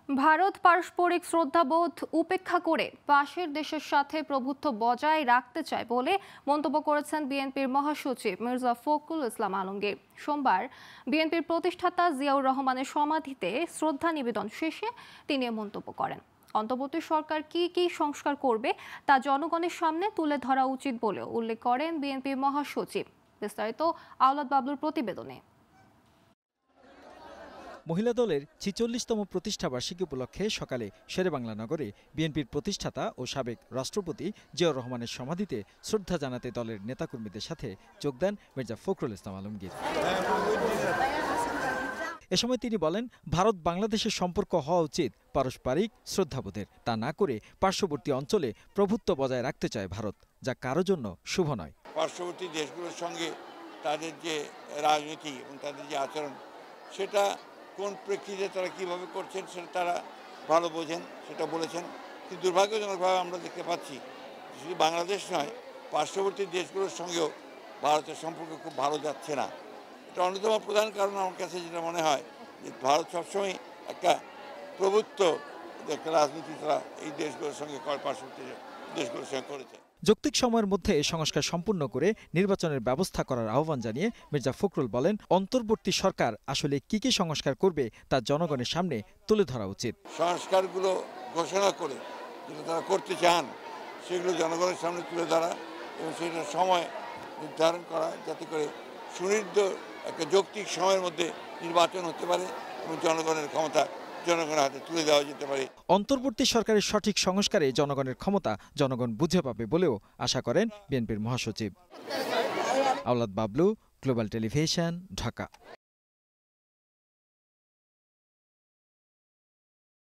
ভারত পারস্পরিক শ্রদ্ধাবোধ উপেক্ষা করে পাশের দেশের সাথে প্রভুত্ব বজায় রাখতে চায় বলে মন্তব্য করেছেন বিএনপির মহাসচিব মির্জা ফখরুল ইসলাম আলমগীর। সোমবার বিএনপির প্রতিষ্ঠাতা জিয়াউর রহমানের সমাধিতে শ্রদ্ধা নিবেদন শেষে তিনি এ মন্তব্য করেন। অন্তর্বর্তী সরকার কি কি সংস্কার করবে তা জনগণের সামনে তুলে ধরা উচিত বলেও উল্লেখ করেন বিএনপির মহাসচিব। বিস্তারিত আওলাদ বাবলুর প্রতিবেদনে। মহিলা দলের ৪৬তম প্রতিষ্ঠাবার্ষিকী উপলক্ষে সকালে শেরেবাংলা নগরে বিএনপির প্রতিষ্ঠাতা ও সাবেক রাষ্ট্রপতি জিয়াউর রহমানের সমাধিতে শ্রদ্ধা জানাতে দলের নেতাকর্মীদের সাথে যোগ দেন মির্জা ফখরুল ইসলাম আলমগীর। এ সময় তিনি বলেন, ভারত বাংলাদেশের সম্পর্ক হওয়া উচিত পারস্পরিক শ্রদ্ধাবোধের। তা না করে পার্শ্ববর্তী অঞ্চলে প্রভুত্ব বজায় রাখতে চায় ভারত, যা কারো জন্য শুভ নয়। পার্শ্ববর্তী দেশগুলোর সঙ্গে তাদের যে রাজনীতি এবং তাদের যে আচরণ, সেটা কোন প্রেক্ষিতে তারা কীভাবে করছেন সেটা তারা ভালো বোঝেন, সেটা বলেছেন। কিন্তু দুর্ভাগ্যজনকভাবে আমরা দেখতে পাচ্ছি শুধু বাংলাদেশ নয়, পার্শ্ববর্তী দেশগুলোর সঙ্গেও ভারতের সম্পর্ক খুব ভালো যাচ্ছে না। এটা অন্যতম প্রধান কারণ আমার কাছে যেটা মনে হয় যে ভারত সবসময় একটা প্রভুত্ব একটা রাজনীতি তারা এই দেশগুলোর সঙ্গে পার্শ্ববর্তী দেশগুলোর সঙ্গে করেছে। যৌক্তিক সময়ের মধ্যে সংস্কার সম্পূর্ণ করে নির্বাচনের ব্যবস্থা করার আহ্বান জানিয়ে মির্জা ফখরুল বলেন, অন্তর্বর্তী সরকার আসলে কি কি সংস্কার করবে তা জনগণের সামনে তুলে ধরা উচিত। সংস্কারগুলো ঘোষণা করে যেটা তারা করতে চান সেগুলো জনগণের সামনে তুলে ধরা এবং সেটার সময় নির্ধারণ করা, যাতে করে সুনির্দিষ্ট একটা যৌক্তিক সময়ের মধ্যে নির্বাচন হতে পারে এবং জনগণের ক্ষমতা জনগণের হাতে তুলে দেওয়া যেতে পারে। অন্তর্বর্তী সরকারের সঠিক সংস্কারে জনগণের ক্ষমতা জনগণ বুঝে পাবে বলেও আশা করেন বিএনপির মহাসচিব। আওলাদ বাবলু, গ্লোবাল টেলিভিশন, ঢাকা।